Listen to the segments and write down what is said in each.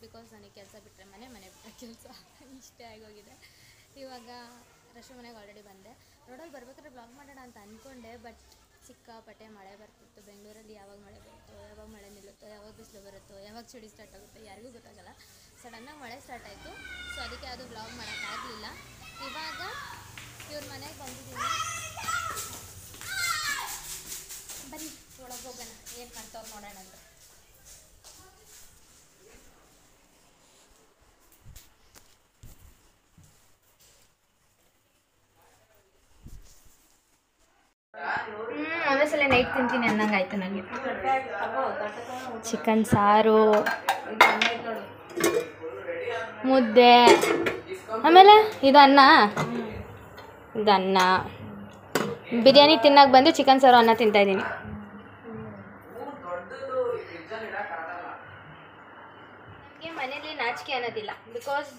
Because ನನಗೆ ಕೆಲಸ ಬಿಟ್ಟರೆ ಮನೆ ಬಿಟ್ಟರೆ ಕೆಲಸ ಇಷ್ಟೇ ಆಗೋಗಿದೆ. ಇವಾಗ ರಶು ಮನೆಗೆ ಆಲ್ರೆಡಿ ಬಂದೆ. ರೋಡಲ್ಲಿ ಬರ್ಬೇಕಾದ್ರೆ ಬ್ಲಾಗ್ ಮಾಡೋಣ ಅಂತ ಅಂದ್ಕೊಂಡೆ, ಬಟ್ ಸಿಕ್ಕಾಪಟ್ಟೆ ಮಳೆ ಬರ್ತಿತ್ತು. ಬೆಂಗಳೂರಲ್ಲಿ ಯಾವಾಗ ಮಳೆ ಬರುತ್ತೋ, ಯಾವಾಗ ಮಳೆ ನಿಲ್ಲುತ್ತೋ, ಯಾವಾಗ ಬಿಸಿಲು ಬರುತ್ತೋ, ಯಾವಾಗ ಚಳಿ ಸ್ಟಾರ್ಟ್ ಆಗುತ್ತೋ ಯಾರಿಗೂ ಗೊತ್ತಾಗಲ್ಲ. ಸಡನ್ನಾಗಿ ಮಳೆ ಸ್ಟಾರ್ಟ್ ಆಯಿತು. ಸೊ ಅದಕ್ಕೆ ಅದು ಬ್ಲಾಗ್ ಮಾಡೋಕ್ಕಾಗಲಿಲ್ಲ. ಇವಾಗ ಇವ್ರ ಮನೆಗೆ ಬಂದಿದ್ದೀನಿ. ಬನ್ನಿ ಒಳಗೆ ಹೋಗೋಣ, ಏನು ಮಾಡ್ತಾವ್ರು ನೋಡೋಣ ಅಂತ. ಒಂದೇ ಸಲ ನೈಟ್ ತಿಂತೀನಿ ಅನ್ನಂಗೆ ಆಯ್ತು ನನಗೆ. ಚಿಕನ್ ಸಾರು, ಮುದ್ದೆ, ಆಮೇಲೆ ಇದು ಅನ್ನ. ಬಿರಿಯಾನಿ ತಿನ್ನಕ್ಕೆ ಬಂದು ಚಿಕನ್ ಸಾರು ಅನ್ನ ತಿಂತಾಯಿದ್ದೀನಿ. ನನಗೆ ಮನೇಲಿ ನಾಚಿಕೆ ಅನ್ನೋದಿಲ್ಲ, ಬಿಕಾಸ್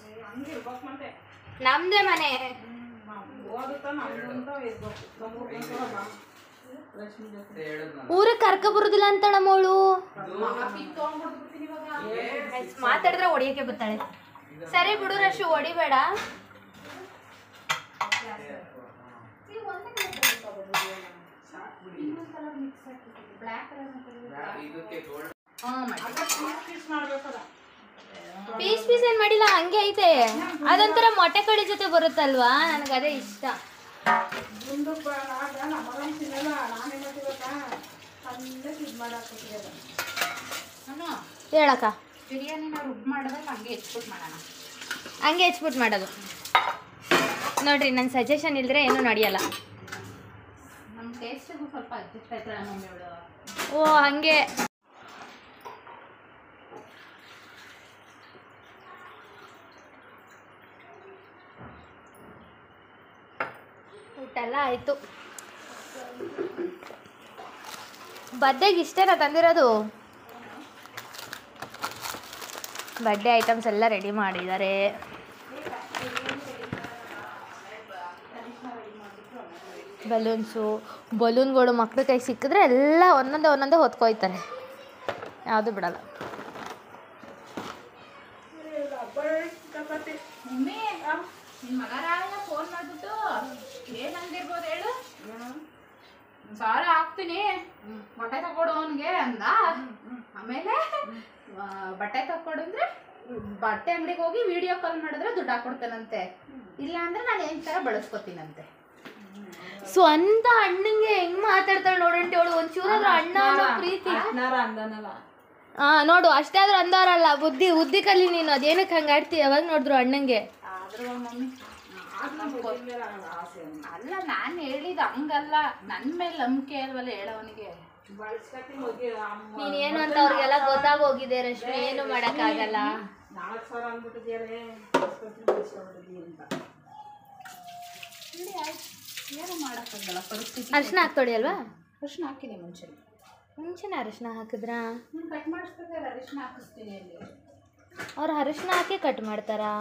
ನಮ್ಮದೇ ಮನೆ. ಊರಿಗೆ ಕರ್ಕೊಬರುದಿಲ್ಲ ಅಂತ ನಮ್ಮವಳು ಮಾತಾಡಿದ್ರೆ ಹೊಡಿಯೋಕೆ ಬರ್ತಾಳೆ. ಸರಿ ಬಿಡು ರಶು, ಹೊಡಿಬೇಡ. ಪೀಸ್ ಏನು ಮಾಡಿಲ್ಲ, ಹಂಗೆ ಐತೆ. ಅದೊಂಥರ ಮೊಟ್ಟೆ ಕಡಿ ಜೊತೆ ಬರುತ್ತಲ್ವಾ, ನನಗದೇ ಇಷ್ಟ. ಹೇಳಕ್ಕ, ಬಿರಿಯಾನಿನ ರುಬ್ಬ ಮಾಡೋದಲ್ಲ, ಹಂಗೆ ಹೆಚ್ಬಿಟ್ಟು ಮಾಡೋದು ನೋಡ್ರಿ. ನನ್ನ ಸಜೆಷನ್ ಇಲ್ಲದ್ರೆ ಏನೂ ನಡೆಯಲ್ಲ. ನಮ್ಮ ಟೇಸ್ಟಿಗೂ ಸ್ವಲ್ಪ ಅಡ್ಜಸ್ಟ್ ಆಯ್ತಲ್ಲ ಮಮ್ಮಿ ಅವಳು. ಓ ಹಂಗೆ. ಊಟ ಎಲ್ಲ ಆಯಿತು. ಬರ್ಡೇಗೆ ಇಷ್ಟೇನಾ ತಂದಿರೋದು? ಬರ್ಡೇ ಐಟಮ್ಸ್ ಎಲ್ಲ ರೆಡಿ ಮಾಡಿದ್ದಾರೆ. ಬಲೂನ್ಗಳು ಮಕ್ಳ ಕೈ ಸಿಕ್ಕಿದ್ರೆ ಎಲ್ಲ ಒಂದೊಂದೇ ಹೊತ್ಕೊಯ್ತಾರೆ, ಯಾವುದು ಬಿಡಲ್ಲ. ನಿನ್ನ ಮಗ ರಾಯ ಫೋನ್ ಮಾಡಿಬಿಟ್ಟು ಏನಂದಿರ್ಬೋದು ಹೇಳು, ಸಾರ ಹಾಕ್ತೀನಿ ಬಟ್ಟೆ ತಗೊಡು ಅವನಿಗೆ ಅಂದ. ಆಮೇಲೆ ಬಟ್ಟೆ ತಕ್ಕೊಡು ಅಂದ್ರೆ ಬಟ್ಟೆ ಅಂಗಡಿಗೆ ಹೋಗಿ ವಿಡಿಯೋ ಕಾಲ್ ಮಾಡಿದ್ರೆ ದುಡ್ಡು ಹಾಕೊಡ್ತಾನಂತೆ, ಇಲ್ಲ ಅಂದ್ರೆ ನಾನು ಏನ್ ಥರ ಬಳಸ್ಕೊತೀನಂತೆ. ಸ್ವಂತ ಅಣ್ಣಂಗೆ ಹೆಂಗ್ ಮಾತಾಡ್ತಾಳೆ ನೋಡಂಟಿ ಅವಳು. ಒಂಚೂರಾದ್ರೂ ಅಣ್ಣ ಅನ್ನೋ ಪ್ರೀತಿ. ನೋಡು, ಅಷ್ಟೇ ಆದ್ರೂ ಅಂದವರಲ್ಲ. ಉದ್ದಿ ಕಲಿ ನೀನು. ಅದೇನಕ್ಕೆ ಹಂಗೆ ಆಡ್ತೀವಿ ಯಾವಾಗ ನೋಡಿದ್ರು ಅಣ್ಣಂಗೆ. ಅಲ್ಲ, ನಾನು ಹೇಳಿದ ಹಂಗಲ್ಲ, ನನ್ನ ಮೇಲೆ ನಂಬಿಕೆ ಅಲ್ವಲ್ಲ ಹೇಳವನಿಗೆ. ನೀನೇನು ಅಂತ ಅವ್ರಿಗೆಲ್ಲ ಗೊತ್ತಾಗೋಗಿದೆ ರಶ್ಮಿ, ಏನು ಮಾಡಕ್ಕಾಗಲ್ಲ. ಏನು ಮಾಡೋಕ್ಕಾಗಲ್ಲ, ಪರಿಸ್ಥಿತಿ. ಅರ್ಶಿನ ಹಾಕ್ತೊಡಿ ಅಲ್ವಾ? ಅರಿಶಿನ ಹಾಕಿದೆ ಮುಂಚೆನೆ ಅರಿಶಿನ ಹಾಕಿದ್ರಾ? ಕಟ್ ಮಾಡಿಸ್ಬೇಕಾದ್ರೆ ಅರಿಶಿನ ಹಾಕಿಸ್ತೀನಿ. ಅಲ್ಲಿ ಅವ್ರು ಅರಿಶಿನ ಹಾಕಿ ಕಟ್ ಮಾಡ್ತಾರಾ?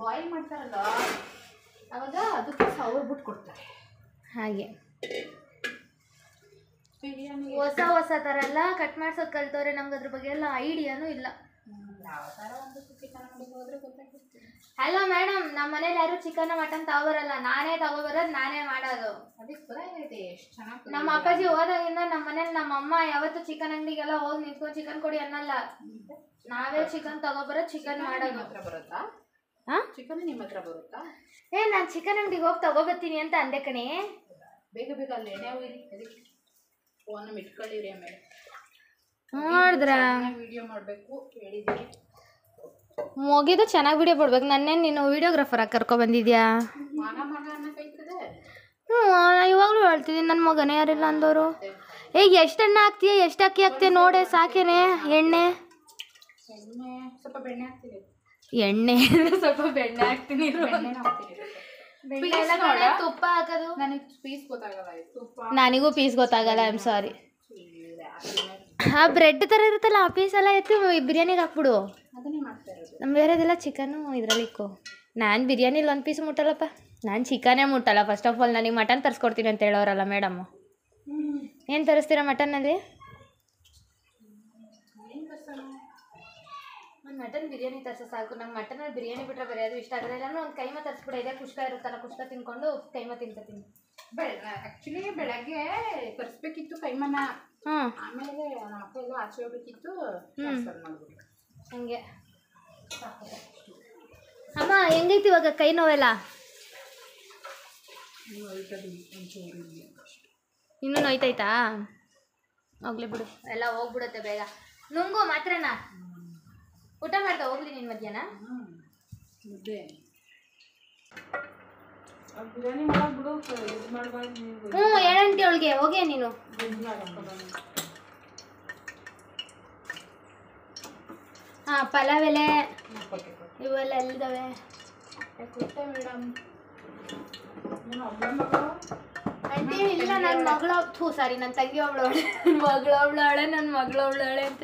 ಬಾಯ್ಲ್ ಮಾಡ್ತಾರಲ್ಲ ಅವಾಗ ಅದಕ್ಕೆ ಸವರ್ಬಿಟ್ಟು ಕೊಡ್ತಾರೆ. ಹಾಗೆ ಬಿರಿಯಾನಿ ಹೊಸ ಥರ ಎಲ್ಲ ಕಟ್ ಮಾಡ್ಸೋದು ಕಲ್ತವ್ರೆ. ನಮ್ಗೆ ಅದ್ರ ಬಗ್ಗೆ ಎಲ್ಲ ಐಡಿಯಾನೂ ಇಲ್ಲ. ಯಾವ ಥರ ಒಂದು ಚಿಕನ್ ಅಂಗಡಿಗೆ ಹೋದ್ರೆ ಗೊತ್ತಾಗುತ್ತೆ. ಹಲೋ ಮೇಡಮ್, ನಮ್ಮ ಮನೇಲಿ ಯಾರು ಚಿಕನ್ ಮಟನ್ ತಗೋಬರಲ್ಲ, ನಾನೇ ತಗೋಬರೋದು, ನಾನೇ ಮಾಡೋದು. ಅದಕ್ಕೆ ಬರಾಗೈತೆ ಎಷ್ಟು ಚೆನ್ನಾಗಿ. ನಮ್ಮ ಅಪ್ಪಾಜಿ ಹೋದಾಗಿಂದ ನಮ್ಮ ಮನೇಲಿ ನಮ್ಮ ಅಮ್ಮ ಯಾವತ್ತು ಚಿಕನ್ ಅಂಗಡಿಗೆಲ್ಲ ಹೋಗಿ ನಿಂತ್ಕೊಂಡು ಚಿಕನ್ ಕೊಡಿ ಅನ್ನಲ್ಲ. ನಾವೇ ಚಿಕನ್ ತಗೋಬರೋದು, ಚಿಕನ್ ಮಾಡೋದು. ಹತ್ರ ಬರುತ್ತಾ? ಚಿಕನ್ ನಿಮ್ಮ ಹತ್ರ ಬರುತ್ತಾ? ನಾನು ಚಿಕನ್ ಅಂಗಡಿಗೆ ಹೋಗಿ ತಗೋಬರ್ತೀನಿ ಅಂತ ಅಂದೆ ಕಣೆ. ಬೇಗ ಅಲ್ಲಿ ಎಣ್ಣೆ ಹೋಗಿರಿ, ಅದಕ್ಕೆ ಫೋನ್ ಇಟ್ಕೊಳ್ಳಿರಿ. ಆಮೇಲೆ ನೋಡಿದ್ರ ವಿಡಿಯೋ ಮಾಡಬೇಕು ಹೇಳಿದ್ದೀರಿ. ಮುಗಿದು ಚೆನ್ನಾಗಿ ವಿಡಿಯೋ ಬಿಡ್ಬೇಕು. ನನ್ನೇನು ನೀನು ವಿಡಿಯೋಗ್ರಾಫರ್ ಆಗಿ ಕರ್ಕೊಬಂದಿದ್ಯಾ? ಮಗ ಅನ್ನಕೈತದೆ. ನಾನು ಇವಾಗಲೂ ಹೇಳ್ತಿದ್ದೀನಿ, ನನ್ನ ಮಗನೇ ಯಾರಿಲ್ಲ ಅಂದವರು. ಎಷ್ಟು ಎಣ್ಣೆ ಹಾಕ್ತೀಯ, ಎಷ್ಟು ಅಕ್ಕಿ ಹಾಕ್ತೀಯ ನೋಡೆ, ಸಾಕೇನೆ ಎಣ್ಣೆ. ಸ್ವಲ್ಪ ಬೆಣ್ಣೆ ಹಾಕ್ತೀನಿ. ಎಣ್ಣೆ ಸ್ವಲ್ಪ ಬೆಣ್ಣೆ ಹಾಕ್ತೀನಿ. ತುಪ್ಪ ಹಾಕೋದು ನನಗೆ ಪೀಸ್ ಗೊತ್ತಾಗಲ್ಲ. ನನಗೂ ಪೀಸ್ ಗೊತ್ತಾಗಲ್ಲ. I am sorry. ಆ ಬ್ರೆಡ್ ಥರ ಇರುತ್ತಲ್ಲ, ಆ ಪೀಸ್ ಎಲ್ಲ ಎತ್ತಿ ಬಿರಿಯಾನಿಗೆ ಹಾಕ್ಬಿಡು. ಅದನ್ನೇ ಮಾಡ್ತಾ ಇರೋದು. ನಮ್ಮ ಬೇರೆದೆಲ್ಲ ಚಿಕನ್ನು ಇದರಲ್ಲಿ ಇಕ್ಕೋ. ನಾನು ಬಿರಿಯಾನಿಲಿ ಒಂದು ಪೀಸ್ ಮುಟ್ಟಲ್ಲಪ್ಪ. ನಾನು ಚಿಕನೇ ಮುಟ್ಟಲ್ಲ. ಫಸ್ಟ್ ಆಫ್ ಆಲ್ ನನಗೆ ಮಟನ್ ತರಿಸ್ಕೊಡ್ತೀನಿ ಅಂತ ಹೇಳೋರಲ್ಲ ಮೇಡಮ್ಮು. ಏನು ತರಿಸ್ತೀರಾ ಮಟನ್ನಲ್ಲಿ? ಮಟನ್ ಬಿರಿಯಾನಿ ತರಿಸೋ ಸಾಕು. ನಂಗೆ ಮಟನಲ್ಲಿ ಬಿರಿಯಾನಿ ಬಿಟ್ಟರೆ ಬೇರೆ ಅದು ಇಷ್ಟ ಆಗಲ್ಲ. ಇಲ್ಲಾಂದ್ರೆ ಒಂದು ಕೈಮ ತರಿಸ್ಬಿಡ. ಇದೇ ಕುಷ್ಕ ಇರುತ್ತಲ್ಲ, ಕುಷ್ಕ ತಿನ್ಕೊಂಡು ಕೈಮ ತಿನ್ಕೊತೀನಿ. ಆ್ಯಕ್ಚುಲಿ ಬೆಳಗ್ಗೆ ತರಿಸ್ಬೇಕಿತ್ತು ಕೈಮನ. ಆಮೇಲೆ ನಮ್ಮ ಅಪ್ಪ ಎಲ್ಲ ಆಚೆ ಹೋಗ್ಬೇಕಿತ್ತು. ಮಾಡ್ಬಿಟ್ಟು ಹಂಗೆ. ಅಮ್ಮ ಹೆಂಗೈತಿ ಇವಾಗ ಕೈ ನೋವೆಲ್ಲ? ಇನ್ನೂ ನೋಯ್ತೈತಾ? ಹೋಗ್ಲಿ ಬಿಡು, ಎಲ್ಲ ಹೋಗ್ಬಿಡುತ್ತೆ ಬೇಗ. ನುಂಗು ಮಾತ್ರನಾ? ಊಟ ಮಾಡ್ತಾ ಹೋಗ್ಲಿ ನೀನು ಮಧ್ಯಾಹ್ನ? ಮುದ್ದೆ ಹ್ಞೂ ಹೇಳಂಟಿ ಅವಳಿಗೆ ಹೋಗೇ ನೀನು. ಹಾಂ ಪಲಾವ್ ಎಲೆ ಇವೆಲ್ಲ ಎಲ್ಲಿದ್ದಾವೆ? ಮೇಡಮ್ ಆಂಟಿ ಇಲ್ಲ, ನನ್ನ ಮಗಳ ಸಾರಿ ನನ್ನ ತಂಗಿ ಒಬ್ಳವಳೆ, ಮಗಳವಳವಳೆ, ನನ್ನ ಮಗಳವಳವಳೆ ಅಂತ.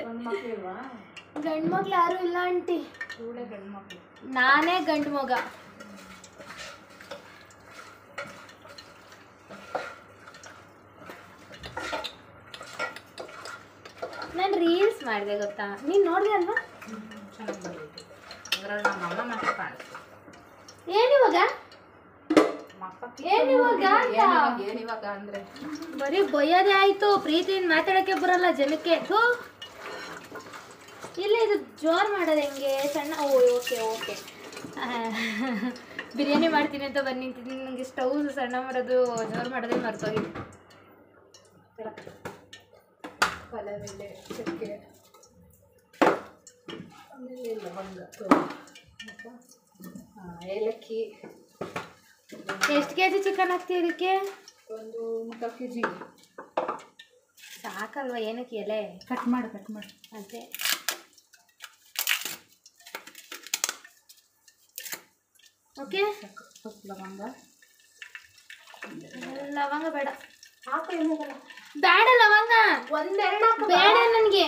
ಗಂಡು ಮಕ್ಳು ಯಾರು ಇಲ್ಲ ಆಂಟಿ, ನಾನೇ ಗಂಡು ಮಗ. ನಾನು ರೀಲ್ಸ್ ಮಾಡಿದೆ ಗೊತ್ತಾ, ನೀನು ನೋಡಿದೆ ಅಲ್ವಾ? ಏನಿವಾಗ ಏನಿವಾಗ ಅಂದ್ರೆ ಬರೀ ಬೈಯೋದೇ ಆಯ್ತು, ಪ್ರೀತಿಯಿಂದ ಮಾತಾಡಕ್ಕೆ ಬರಲ್ಲ ಜನಕ್ಕೆ. ಇಲ್ಲ ಇದು ಜೋರು ಮಾಡೋದು ಹೆಂಗೆ ಸಣ್ಣ? ಓಕೆ ಓಕೆ ಬಿರಿಯಾನಿ ಮಾಡ್ತೀನಿ ಅಂತ ಬಂದು ನಿಂತಿದ್ದೀನಿ. ನನಗೆ ಸ್ಟವ್ ಸಣ್ಣ ಮಾಡೋದು ಜೋರು ಮಾಡೋದೇ ಮರ್ತೋಗಿದೆ. ಪಲಾವೆಲೆ ಚಕ್ಕೆ ಆಮೇಲೆ ಲವಂಗ, ಏಲಕ್ಕಿ. ಎಷ್ಟು ಕೆ ಜಿ ಚಿಕನ್ ಹಾಕ್ತೀವಿ ಇದಕ್ಕೆ? ಒಂದು 3 kg ಸಾಕಲ್ವಾ? ಏನಕ್ಕೆ ಎಲೆ ಕಟ್ ಮಾಡಿ ಅದೇ. ಓಕೆ ಲವಂಗ ಬೇಡ, ಹಾಕು. ಏನಾಗಲ್ಲ, ಬೇಡ ಲವಂಗ ಒಂದೆರಡು ಬೇಡ ನನಗೆ.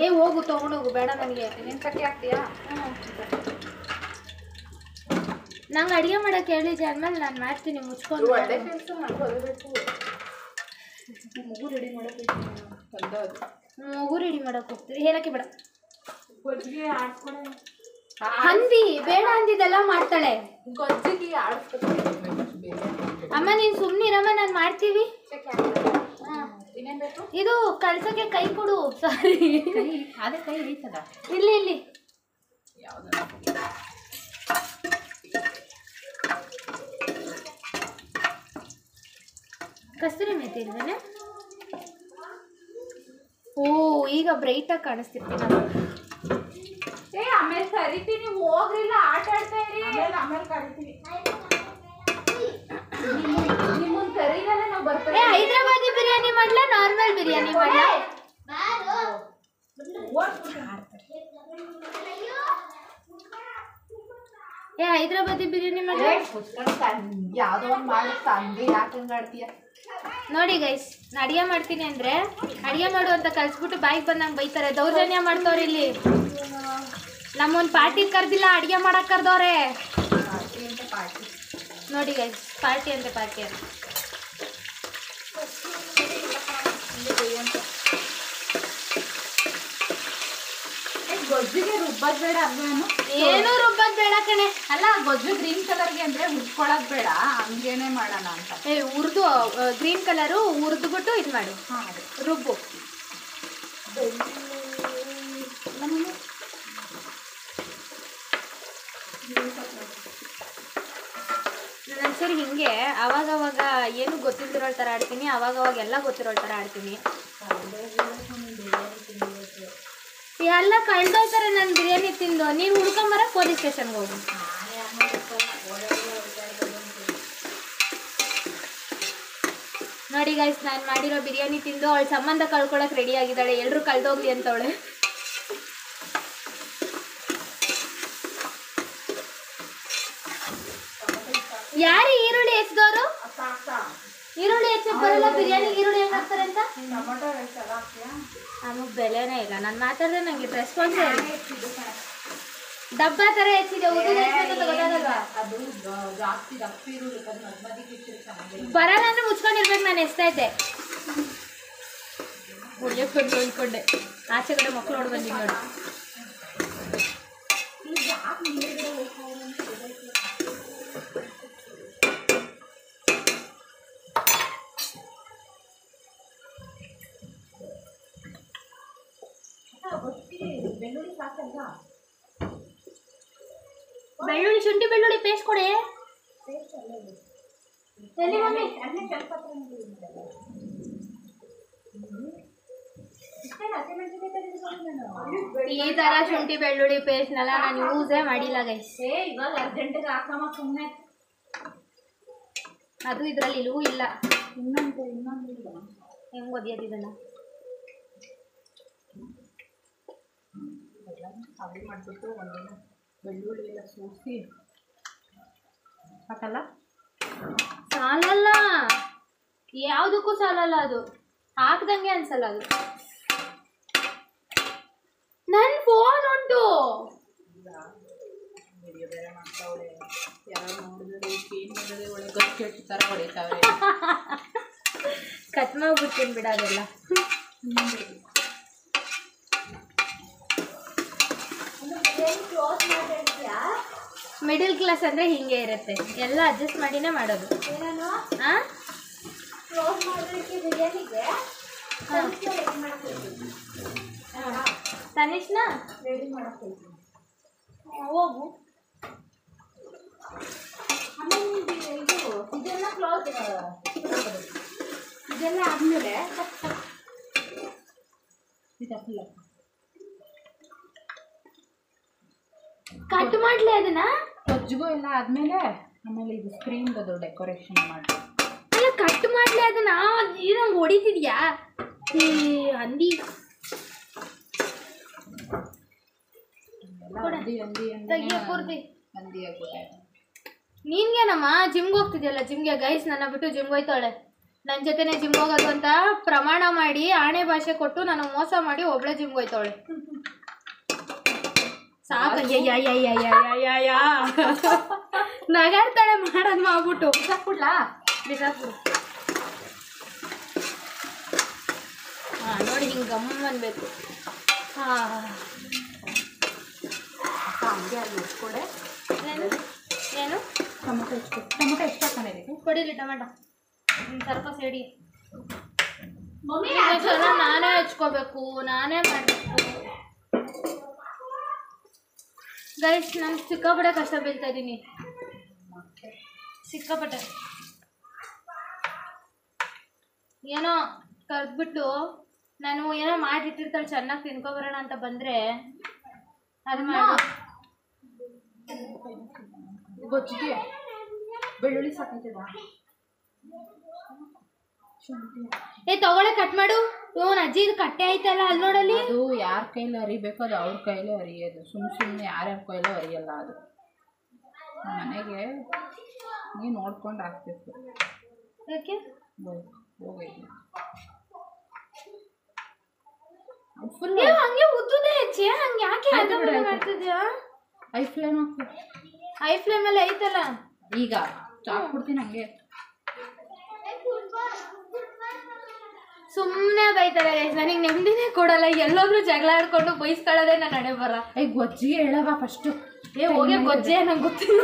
ಏ ಹೋಗು ತೊಗೊಂಡೋಗು, ಬೇಡ ನನಗೆ. ನೀನು ಕಟ್ಟಿ ಹಾಕ್ತೀಯಾ? ನಂಗೆ ಅಡುಗೆ ಮಾಡೋಕೆ ಹೇಳಿದ್ದೆ, ಆದ್ಮೇಲೆ ನಾನು ಮಾಡ್ತೀನಿ ಮುಚ್ಕೊಂಡು. ಒಳ್ಳೆ ಕೆಲಸ ಮಾಡ್ಕೋಬೇಕು. ಮಗು ರೆಡಿ ಮಾಡಬೇಕು. ಮಗು ರೆಡಿ ಮಾಡೋಕೆ ಹೋಗ್ತೀರಿ? ಹೇಳಕ್ಕೆ ಬೇಡ. ಗೊಜ್ಜಿಗೆ ಆಡ್ಸ್ಕೊಡೆ ಹಂದಿ ಬೇಡ ಅಂದಿದ್ದೆಲ್ಲ ಮಾಡ್ತಾಳೆ. ಗೊಜ್ಜಿಗೆ ಆಡಿಸ್ಕೊಡ್ಬೇಕು. ಅಮ್ಮ ನೀನು ಸುಮ್ಮನಿರಮ್ಮ, ನಾನು ಮಾಡ್ತೀವಿ. ಇನ್ನೇನು ಬೇಕು? ಇದು ಕಳ್ಸೋಕ್ಕೆ ಕೈ ಕೊಡು. ಸಾರಿ, ಅದೇ ಕೈ ಐತದ. ಇಲ್ಲಿ ಯಾವ್ದು? ಕಸ್ತೂರಿ ಮೇಥಿ ಇಲ್ವೇನೆ? ಓ ಈಗ ಬ್ರೈಟಾಗಿ ಕಾಣಿಸ್ತಿರ್ತೀನಿ. ಆಮೇಲೆ ಕರಿತೀನಿ, ಹೋಗ್ರಿಲ್ಲ, ಆಟ ಆಡ್ತಾ ಇರಿ. ಆಮೇಲೆ ಕರಿತೀನಿ, ನಿಮ್ಮನ್ನ ಕರೀದಲ್ಲ ನಾವು ಬರ್ತೀವಿ. ಹೈದ್ರಾಬಾದಿ ಬಿರಿಯಾನಿ ಮಾಡ್ಲಾ, ನಾರ್ಮಲ್ ಬಿರಿಯಾನಿ ಮಾಡ್ಲಾ? ಹೈದ್ರಾಬಾದಿ ಬಿರಿಯಾನಿ ಮಾಡ್ಲಾ? ಯಾವ್ದೋ ಒಂದು ಮಾಡುತ್ತಾ ಹಂಗೆ ಯಾಕೆ ಹಂಗೆ ಆಡ್ತೀಯ? ನೋಡಿ ಗೈಸ್, ನಾನು ಅಡುಗೆ ಮಾಡ್ತೀನಿ ಅಂದರೆ ಅಡುಗೆ ಮಾಡು ಅಂತ ಕಲಿಸ್ಬಿಟ್ಟು ಬಾಯಿಗೆ ಬಂದಂಗೆ ಬೈತಾರೆ. ದೌರ್ಜನ್ಯ ಮಾಡ್ತವ್ರೆ ಇಲ್ಲಿ. ನಮ್ಮೊಂದು ಪಾರ್ಟಿಗೆ ಕರೆದಿಲ್ಲ, ಅಡುಗೆ ಮಾಡಕ್ಕೆ ಕರೆದವ್ರೆ. ನೋಡಿ ಗೈಸ್, ಪಾರ್ಟಿ ಅಂತ ಗೊಜ್ಜಿಗೆ ರುಬ್ಬದ್ ಬೇಡ ಅಲ್ವೇನು? ಏನೂ ರುಬ್ಬದ್ ಬೇಡ ಕಣೆ. ಅಲ್ಲ, ಗೊಜ್ಜು ಗ್ರೀನ್ ಕಲರ್ಗೆ ಅಂದ್ರೆ ಹುರ್ಕೊಳ್ಳೋದು ಬೇಡ, ಹಂಗೇನೆ ಮಾಡೋಣ ಅಂತ. ಹುರಿದು ಗ್ರೀನ್ ಕಲರು ಹುರಿದ್ಬಿಟ್ಟು ಇದು ಮಾಡು, ರುಬ್ಬು. ಸರಿ ಹಿಂಗೆ ಅವಾಗವಾಗ ಏನು ಗೊತ್ತಿಲ್ದಿರೋ ಥರ ಆಡ್ತೀನಿ, ಅವಾಗವಾಗ ಎಲ್ಲ ಗೊತ್ತಿರೋ ಥರ ಆಡ್ತೀನಿ. ಎಲ್ಲ ಕಳ್ದೋಗ್ತಾರೆ ನಾನು ಬಿರಿಯಾನಿ ತಿಂದು. ನೀನು ಹುಡ್ಕೊಂಬರ ಪೊಲೀಸ್ ಸ್ಟೇಷನ್ಗೆ ಹೋಗು. ನೋಡಿ ಗೈಸ್, ನಾನು ಮಾಡಿರೋ ಬಿರಿಯಾನಿ ತಿಂದು ಅವಳ ಸಂಬಂಧ ಕಳ್ಕೊಳಕ್ಕೆ ರೆಡಿ ಆಗಿದ್ದಾಳೆ. ಎಲ್ಲರೂ ಕಳ್ದೋಗ್ಲಿ ಅಂತವಳೆ. ಯಾರು ಈರುಳ್ಳಿ ಹೆಚ್ಚದವರು? ಈರುಳ್ಳಿ ಹೆಚ್ಚಕ್ಕೆ ಬರಲ್ಲ ಬಿರಿಯಾನಿಗೆ. ಈರುಳ್ಳಿ ಹೆಂಗೆ ಹಾಕ್ತಾರೆ ಅಂತ ನಮಗೆ ಬೆಲೆನೇ ಇಲ್ಲ. ನಾನು ಮಾತಾಡಿದ್ರೆ ನನಗೆ ರೆಸ್ಪಾನ್ಸೇ ಇಲ್ಲ. ಡಬ್ಬ ಥರ ಹೆಚ್ಚಿದೆ, ಗೊತ್ತಾಗಲ್ವಾ? ಬರಲ್ಲ ಅಂದ್ರೆ ಮುಚ್ಕೊಂಡಿರ್ಬೇಕು. ನಾನು ಎಸ್ತಾ ಇದ್ದೆ, ಉಳಿಯಕ್ಕೆ ಬಂದು ಅಂದ್ಕೊಂಡೆ. ಆಚೆ ಕಡೆ ಮಕ್ಕಳು ನೋಡಿ ಬಂದಿದ್ದು ನೋಡಿ. ಬೆಳ್ಳುಳ್ಳಿ ಶುಂಠಿ ಬೆಳ್ಳುಳ್ಳಿ ಪೇಸ್ಟ್ ಕೊಡಿ. ಈ ತರ ಶುಂಠಿ ಬೆಳ್ಳುಳ್ಳಿ ಪೇಸ್ಟ್ನೆಲ್ಲ ನಾನು ಯೂಸೇ ಮಾಡಿಲ್ಲ ಗೈಸ್. ಇವಾಗ ಅರ್ಜೆಂಟಿಗೆ ಹಾಕಮ್ಮ ಸುಮ್ಮನೆ. ಅದು ಇದ್ರಲ್ಲಿ ಇಲ್ಲವೂ ಇಲ್ಲ. ಇನ್ನೊಂದು ಹೆಂಗ್ ಒದಿಯೋದು ಇದನ್ನ? ಖಾಲಿ ಮಾಡಿಬಿಟ್ಟು ಒಂದಿನ ಬೆಳ್ಳುಳ್ಳಿ ಎಲ್ಲ ಸೋಸಿ ಸಾಕಲ್ಲ? ಸಾಲಲ್ಲ, ಯಾವುದಕ್ಕೂ ಸಾಲಲ್ಲ. ಅದು ಹಾಕ್ದಂಗೆ ಅನ್ಸಲ್ಲ. ಅದು ನನ್ನ ಫೋನ್ ಉಂಟು. ವಿಡಿಯೋ ಬೇರೆ ಮಾಡ್ತಾವಳೆ. ಯಾರು ನೋಡಿದ್ರೆ ಏನು ಮಾಡಿದ್ರೆ ಒಳ್ಳೆ ಗಟ್ಟಿ ಥರ ಹೊಡಿತಾವೆ. ಕಟ್ ಮಾಡ್ಬಿಡ್ತೀನಿ ಬಿಡ ಅದೆಲ್ಲ. ಮಿಡಲ್ ಕ್ಲಾಸ್ ಅಂದರೆ ಹಿಂಗೆ ಇರುತ್ತೆ, ಎಲ್ಲ ಅಡ್ಜಸ್ಟ್ ಮಾಡಿನೇ ಮಾಡೋದು. ಹಾಂ, ತನಿಷ್ನ ರೆಡಿ ಮಾಡ್ತೀನಿ. ಹೋಗು. ಇದೆಲ್ಲ ಕ್ಲೋಸ್, ಇದೆಲ್ಲ ಆದಮೇಲೆ ಇದಲ್ಲ ಕಟ್ ಮಾಡ್ಲಿ ಅದನ್ನ. ಕೊಜ್ಜಿಗೂ ಎಲ್ಲ ಆದಮೇಲೆ ಆಮೇಲೆ ಇದು ಸ್ಕ್ರೀನ್ದು ಡೆಕೋರೇಷನ್ ಮಾಡಿ. ಅಲ್ಲ, ಕಟ್ ಮಾಡ್ಲಿ ಅದನ್ನ. ನಂಗೆ ಹೊಡಿತಿದ್ಯಾ ಹಂದಿ? ತೆಗಿಯ ಪೂರ್ತಿ ಹಂದಿ ಆಗ್ಬಿಟ್ಟೆ. ನೀನ್ಗೇನಮ್ಮ ಜಿಮ್ಗೆ ಹೋಗ್ತಿದ್ಯಲ್ಲ? ಜಿಮ್ಗೆ ಗೈಸ್ ನನ್ನ ಬಿಟ್ಟು ಜಿಮ್ಗೆ ಹೋಯ್ತಾಳೆ. ನನ್ನ ಜೊತೆನೆ ಜಿಮ್ಗೆ ಹೋಗೋದು ಅಂತ ಪ್ರಮಾಣ ಮಾಡಿ ಆಣೆ ಭಾಷೆ ಕೊಟ್ಟು ನನಗೆ ಮೋಸ ಮಾಡಿ ಒಬ್ಳೆ ಜಿಮ್ಗೆ ಹೋಯ್ತಾಳೆ. ಸಾಕಯ್ಯ ನಗಾಡ್ತಾಳೆ ಮಾಡೋದು ಮಾಡ್ಬಿಟ್ಟು. ಬಿಸಾಕ್ಬಿಡ್ಲಾ? ಬಿಸಾಕ್ಬಿಡು. ಹಾಂ ನೋಡಿ, ಹಿಂಗೆ ಗಮ್ ಅನ್ಬೇಕು. ಹಾಂ, ಹಂಗೆ ಅಲ್ಲಿ ಇಟ್ಕೊಡೆ. ಏನು ಏನು ಟೊಮೊಟೊ ಎಷ್ಟು ಹಾಕೊಂಡಿದ್ದೀವಿ? ಕೊಡಿಲಿ ಟೊಮೆಟೊ ಸ್ವಲ್ಪ ಸೇಡಿ. ನಾನೇ ಹಚ್ಕೋಬೇಕು, ನಾನೇ ಮಾಡಬೇಕು ಗೈಸ್. ನಾನು ಸಿಕ್ಕಾಪಟ್ಟೆ ಕಷ್ಟ ಬೀಳ್ತಾ ಇದ್ದೀನಿ, ಸಿಕ್ಕಾಪಟ್ಟೆ. ಏನೋ ಕರೆದ್ಬಿಟ್ಟು ನಾನು ಏನೋ ಮಾಡಿಟ್ಟಿರ್ತಾಳೆ, ಚೆನ್ನಾಗಿ ತಿನ್ಕೊಬರೋಣ ಅಂತ ಬಂದರೆ ಅದು ಮಾಡಿ. ಗೊಜ್ಜಿಗೆ ಬೆಳ್ಳುಳ್ಳಿ ಸಾಕೈತದ? ತಗೊಳ್ಳೆ, ಕಟ್ ಮಾಡು. ಇವನ್ ಅಜ್ಜಿ ಇದು ಕಟ್ಟೆ ಐತಲ್ಲ, ಅಲ್ಲಿ ನೋಡಲ್ಲಿ. ಅದು ಯಾರ ಕೈಲಿ ಅರಿಬೇಕು, ಅದು ಅವ್ರ ಕೈಲೇ ಅರಿಯೋದು. ಸುಮ್ಮನೆ ಯಾರ್ಯಾರ ಕೈಲೂ ಅರಿಯಲ್ಲ ಅದು. ಮನೆಗೆ ನೀವು ನೋಡ್ಕೊಂಡು ಹಾಕ್ಬೇಕು. ಯಾಕೆ ಹೋಗೈತಿ ಫುಲ್ ಹಂಗೆ ಉದ್ದುದೇ ಹೆಚ್ಚಿ, ಹಂಗೆ ಯಾಕೆ ಮಾಡ್ತಿದ್ಯಾ? ಐ ಫ್ಲೇಮ್ ಹಾಕ್ಬೇಕು. ಐ ಫ್ಲೇಮಲ್ಲಿ ಐತಲ್ಲ. ಈಗ ಹಾಕ್ಬಿಡ್ತೀನಿ ಹಂಗೆ. ಸುಮ್ಮನೆ ಬೈತಾರೆ ನನಗೆ ನೆಮ್ಮದಿನೇ ಕೊಡಲ್ಲ. ಎಲ್ಲೋದ್ರೂ ಜಗಳ ಆಡ್ಕೊಂಡು ಬೈಸ್ಕೊಳ್ಳೋದೇ ನನ್ನ ಹಣೆ ಬರ. ಗೊಜ್ಜಿಗೆ ಹೇಳವ ಫಸ್ಟು. ಹೋಗಿ ಗೊಜ್ಜೆ ನಂಗೆ ಗೊತ್ತಿಲ್ಲ.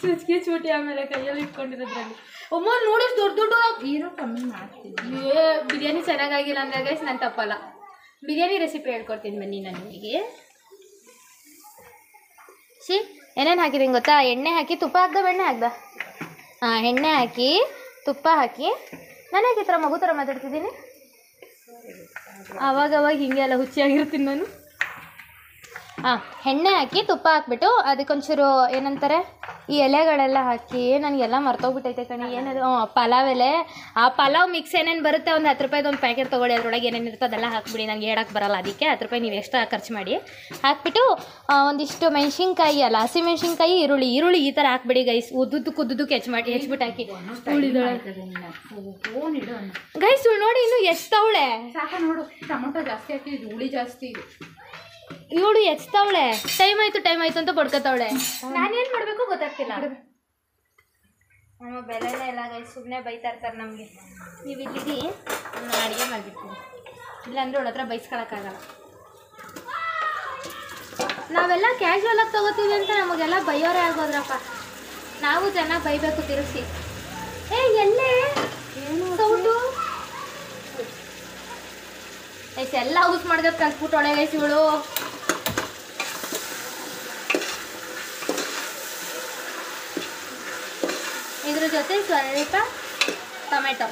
ಚುಚ್ಕಿ ಚೂಟಿ ಆಮೇಲೆ ಕೈಯಲ್ಲಿ ಇಟ್ಕೊಂಡಿರೋದ್ರಲ್ಲಿ. ಒಮ್ಮ ನೋಡಿಸ್ ದೊಡ್ಡ ದೊಡ್ಡ ಹೀರೋ ಕಮ್ಮಿ ಮಾಡ್ತೀನಿ. ಬಿರಿಯಾನಿ ಚೆನ್ನಾಗಾಗಿಲ್ಲ ಅಂದ್ರೆ ಗೈಸ್ ನಾನು ತಪ್ಪಲ್ಲ. ಬಿರಿಯಾನಿ ರೆಸಿಪಿ ಹೇಳ್ಕೊಡ್ತೀನಿ ಬನ್ನಿ ನನಗೆ. ಏನೇನು ಹಾಕಿದ್ದೀನಿ ಗೊತ್ತಾ? ಎಣ್ಣೆ ಹಾಕಿ ತುಪ್ಪ ಹಾಕ್ದ, ಬೆಣ್ಣೆ ಹಾಕ್ದ? ಹಾಂ, ಎಣ್ಣೆ ಹಾಕಿ ತುಪ್ಪ ಹಾಕಿ. ನಾನು ಯಾಕೆ ಈ ಥರ ಮಗು ಥರ ಮಾತಾಡ್ತಿದ್ದೀನಿ? ಅವಾಗವಾಗ ಹಿಂಗೆ ಎಲ್ಲ ಹುಚ್ಚಿಯಾಗಿರ್ತೀನಿ ನಾನು. ಹಾಂ, ಎಣ್ಣೆ ಹಾಕಿ ತುಪ್ಪ ಹಾಕ್ಬಿಟ್ಟು ಅದಕ್ಕೊಂಚೂರು ಏನಂತಾರೆ ಈ ಎಲೆಗಳೆಲ್ಲ ಹಾಕಿ. ನನಗೆಲ್ಲ ಮರ್ತೋಗ್ಬಿಟ್ಟೈತೆ ಕಣಿ. ಏನದು ಪಲಾವ್ ಎಲೆ. ಆ ಪಲಾವ್ ಮಿಕ್ಸ್ ಏನೇನು ಬರುತ್ತೆ, ಒಂದು 10 ರೂಪಾಯಿದು ಒಂದು ಪ್ಯಾಕೆಟ್ ತೊಗೊಳ್ಳಿ. ಅದ್ರೊಳಗೆ ಏನೇನು ಇರ್ತದೆ ಅದೆಲ್ಲ ಹಾಕ್ಬಿಡಿ. ನನಗೆ ಹೇಳಕ್ಕೆ ಬರಲ್ಲ, ಅದಕ್ಕೆ 10 ರೂಪಾಯಿ ನೀವು ಎಕ್ಸ್ಟ್ರಾ ಖರ್ಚು ಮಾಡಿ. ಹಾಕ್ಬಿಟ್ಟು ಒಂದಿಷ್ಟು ಮೆಣಸಿನ್ಕಾಯಿ, ಅಲ್ಲ ಹಸಿ ಮೆಣಸಿನ್ಕಾಯಿ, ಈರುಳ್ಳಿ ಈ ಥರ ಹಾಕ್ಬಿಡಿ ಗೈಸ್. ಉದ್ದುದ್ದಕ್ಕೆ ಹೆಚ್ಚಿಬಿಟ್ಟು ಹಾಕಿ. ಗೈಸ್ ನೋಡಿ, ಇನ್ನು ಎಷ್ಟವಳೆ ಸಾಕ ನೋಡು. ಟೊಮೊಟೊ ಜಾಸ್ತಿ ಹಾಕಿ, ಇದು ಹುಳಿ ಜಾಸ್ತಿ ಇದೆ. ಇವಳು ಎಚ್ತಾವಳೆ. ಟೈಮ್ ಆಯ್ತು ಅಂತ ಬಡ್ಕೋತಾವಳೆ. ನಾನೇನು ಮಾಡಬೇಕು ಗೊತ್ತಾಗ್ತಿಲ್ಲ. ನಮ್ಮ ಬೆಲೆನೇ ಇಲ್ಲ ಗೈಸ್, ಸುಮ್ಮನೆ ಬೈತಾ ಇರ್ತಾರೆ ನಮಗೆ. ನೀವು ಇಲ್ಲಿಡಿ, ನಾನು ಅಡುಗೆ ಮಾಡಿಬಿಡ್ತೀನಿ. ಇಲ್ಲಾಂದ್ರೆ ಅವಳ ಹತ್ರ ಬೈಸ್ಕೊಳಕ್ಕಾಗಲ್ಲ. ನಾವೆಲ್ಲ ಕ್ಯಾಶುವಲ್ ಆಗಿ ತಗೋತೀವಿ ಅಂತ ನಮಗೆಲ್ಲ ಬೈಯೋರೇ ಆಗೋದ್ರಪ್ಪ. ನಾವು ಚೆನ್ನಾಗಿ ಬೈಬೇಕು ತಿರುಗಿಸಿ. ಎಲ್ಲೇ ಸೌಂಡು ಎಲ್ಲ ಯೂಸ್ ಮಾಡಿದ್ರೆ ಕಲ್ಸ್ಬಿಟ್ಟು ಒಳಗೈಸಿ ಇವಳು. ಇದ್ರ ಜೊತೆ ಸ್ವಲ್ಪ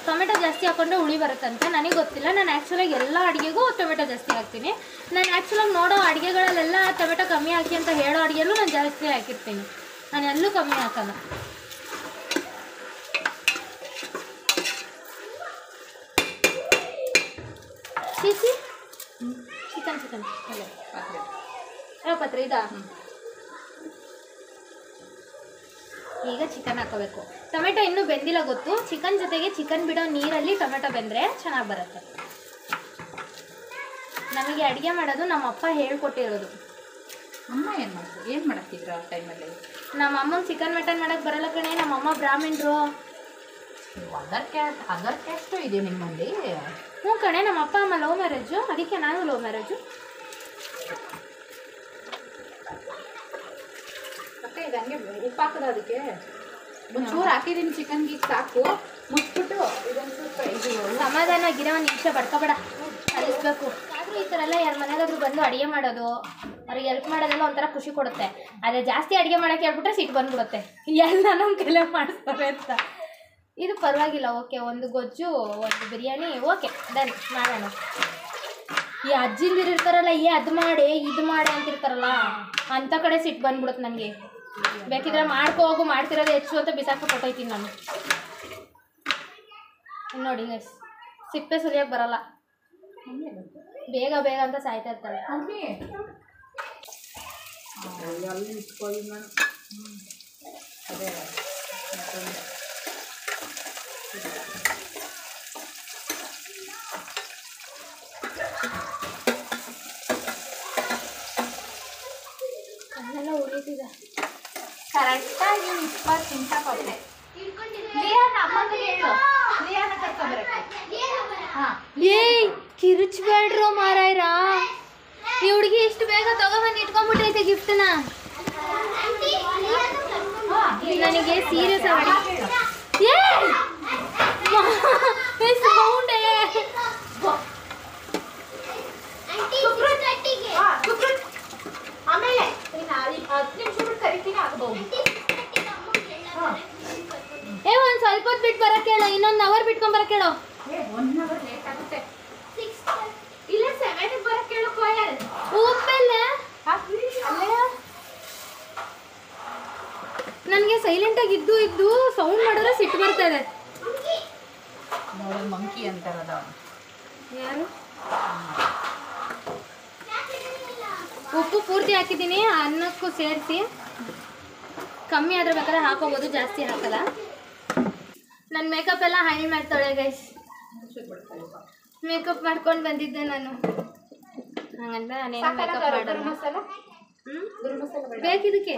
ಟೊಮೆಟೊ ಜಾಸ್ತಿ ಹಾಕೊಂಡ್ರೆ ಹುಳಿ ಬರುತ್ತಂತೆ. ನನಗೆ ಗೊತ್ತಿಲ್ಲ. ನಾನು ಆ್ಯಕ್ಚುಲಾಗಿ ಎಲ್ಲ ಅಡುಗೆಗೂ ಟೊಮೆಟೊ ಜಾಸ್ತಿ ಹಾಕ್ತೀನಿ. ನಾನು ಆ್ಯಕ್ಚುಲಾಗಿ ನೋಡೋ ಅಡುಗೆಗಳಲ್ಲೆಲ್ಲ ಟೊಮೆಟೊ ಕಮ್ಮಿ ಹಾಕಿ ಅಂತ ಹೇಳೋ ಅಡುಗೆಲ್ಲೂ ನಾನು ಜಾಸ್ತಿ ಹಾಕಿರ್ತೀನಿ. ನಾನು ಎಲ್ಲೂ ಕಮ್ಮಿ ಹಾಕಲ್ಲ. ಚಿಕನ್ ಯಾವ ಪಾತ್ರೆ ಇದಾ? ಈಗ ಚಿಕನ್ ಹಾಕೋಬೇಕು. ಟೊಮೆಟೊ ಇನ್ನೂ ಬೆಂದಿಲ್ಲ ಗೊತ್ತು. ಚಿಕನ್ ಜೊತೆಗೆ ಚಿಕನ್ ಬಿಡೋ ನೀರಲ್ಲಿ ಟೊಮೆಟೊ ಬೆಂದರೆ ಚೆನ್ನಾಗಿ ಬರುತ್ತೆ. ನಮಗೆ ಅಡುಗೆ ಮಾಡೋದು ನಮ್ಮ ಅಪ್ಪ ಹೇಳ್ಕೊಟ್ಟಿರೋದು. ಅಮ್ಮ ಏನು ಮಾಡಕ್ತಿದ್ರು ಆ ಟೈಮಲ್ಲಿ? ನಮ್ಮ ಅಮ್ಮಂಗೆ ಚಿಕನ್ ಮಟನ್ ಮಾಡೋಕ್ಕೆ ಬರಲ್ಲ ಕಣೆ. ನಮ್ಮಮ್ಮ ಬ್ರಾಹ್ಮಣರು. ಅದರ್ ಕ್ಯಾಸ್ಟು ಇದೆ ನಿಮ್ಮಲ್ಲಿ? ಹ್ಞೂ ಕಣೆ. ನಮ್ಮ ಅಪ್ಪ ಅಮ್ಮ ಲವ್ ಮ್ಯಾರೇಜು, ಅದಕ್ಕೆ ನಾನು ಲವ್ ಮ್ಯಾರೇಜು. ಮತ್ತೆ ಇದು ಹಂಗೆ ಉಪ್ಪು ಹಾಕೋದು ಅದಕ್ಕೆ ಒಂಚೂರು ಹಾಕಿದ್ದೀನಿ. ಚಿಕನ್ಗೆ ಈಗ ಸಾಕು. ಮುಟ್ಬಿಟ್ಟು ಇದೊಂದು ಸ್ವಲ್ಪ ಇದು ಸಮಾಧಾನವಾಗಿರೋ ಒಂದು ನಿಮಿಷ ಬಡ್ಕೋಬೇಡ, ಕಲಿಸ್ಬೇಕು. ಆದರೂ ಈ ಥರ ಎಲ್ಲ ಯಾರ ಮನೆಗಾದ್ರೂ ಬಂದು ಅಡುಗೆ ಮಾಡೋದು, ಅವ್ರಿಗೆ ಹೆಲ್ಪ್ ಮಾಡೋದೆಲ್ಲ ಒಂಥರ ಖುಷಿ ಕೊಡುತ್ತೆ. ಅದೇ ಜಾಸ್ತಿ ಅಡುಗೆ ಮಾಡೋಕ್ಕೆ ಹೇಳ್ಬಿಟ್ರೆ ಸಿಟ್ಟು ಬಂದ್ಬಿಡುತ್ತೆ, ಎಲ್ಲ ನಮ್ಮ ಕೈಲೇ ಮಾಡಿಸ್ತಾರೆ ಅಂತ. ಇದು ಪರವಾಗಿಲ್ಲ, ಓಕೆ. ಒಂದು ಗೊಜ್ಜು, ಒಂದು ಬಿರಿಯಾನಿ, ಓಕೆ ಡನ್ ಮಾಡೋಣ. ಈ ಅಜ್ಜಿಂದಿರು ಇರ್ತಾರಲ್ಲ, ಅದು ಮಾಡಿ ಇದು ಮಾಡಿ ಅಂತಿರ್ತಾರಲ್ಲ, ಅಂಥ ಕಡೆ ಸಿಟ್ಟು ಬಂದ್ಬಿಡುತ್ತೆ ನನಗೆ. ಬೇಕಿದ್ರೆ ಹೋಗು, ಮಾಡ್ತಿರೋದು ಹೆಚ್ಚು ಅಂತ ಬಿಸಾಕಿ ಕೊಟ್ಟೋಯ್ತೀನಿ ನಾನು. ನೋಡಿ ಗೈಸ್, ಸಿಪ್ಪೆ ಸುಲಿಯೋಕೆ ಬರಲ್ಲ, ಬೇಗ ಬೇಗ ಅಂತ ಸಾಯ್ತಾ ಇರ್ತಾಳೆ. ಅದೇ ಕಣ್ಣೆಲ್ಲ ಉಳಿತಿದೆ. ಕರೆಕ್ಟಾಗಿ 20 ನಿಮಿಷ ಕೊಟ್ಟೆ. ಏಯ್ ಕಿರುಚ್ಬೇಡ್ರು ಮಾರಾಯ್ರಾ. ಈ ಹುಡುಗಿ ಇಷ್ಟು ಬೇಗ ತಗೊಬಂದು ಇಟ್ಕೊಂಡ್ಬಿಟ್ಟೈತೆ ಗಿಫ್ಟ್ನ. ನನಗೆ ಸೀರಿಯಸ್ ಆಗಿ ಸೌಂಡೇ. ಆಮೇಲೆ 10 ನಿಮಿಷ ಬಿಟ್ಟು ಕರಿತೀನಿ ಆಗ್ಬಹುದು. ಒಂದು ಸ್ವಲ್ಪ ಹೊತ್ತು ಬಿಟ್ಟು ಬರಕ್ಕೆ ಹೇಳೋ, ಇನ್ನೊಂದು ಅವರ್ ಬಿಟ್ಕೊಂಡ್ ಬರಕ್ಕೆ ಹೇಳೋ. 1 ಅವರ್ ಲೇಟ್ ಆಗುತ್ತೆ. ಇಲ್ಲ 7 ಬರಕ್ಕೆ ಹೇಳು. ಕೋಯಲ್ ಉಪ್ಪೆಲ್ಲ ನನಗೆ ಸೈಲೆಂಟಾಗಿ ಇದ್ದು ಸೌಂಡ್ ಮಾಡಿದ್ರೆ ಸಿಟ್ಟು ಬರ್ತಾ ಇದೆ. ನೋಡಿ ಮಂಕಿ ಅಂತಾರದ ಯಾರು? ಉಪ್ಪು ಪೂರ್ತಿ ಹಾಕಿದ್ದೀನಿ, ಅನ್ನಕ್ಕೂ ಸೇರಿಸಿ. ಕಮ್ಮಿ ಆದ್ರೆ ಬೇಕಾದ್ರೆ ಹಾಕೋಬೋದು, ಜಾಸ್ತಿ ಹಾಕಲ್ಲ. ನನ್ನ ಮೇಕಪ್ ಎಲ್ಲ ಹೈಲ್ ಮಾಡ್ತಾಳೆ ಗೈಸ್. ಮೇಕಪ್ ಮಾಡ್ಕೊಂಡು ಬಂದಿದ್ದೆ ನಾನು, ಹಂಗಂತ ನಾನೇನು ಮೇಕಪ್ ಮಾಡಲ್ಲ. ಬೇಕಿದಕ್ಕೆ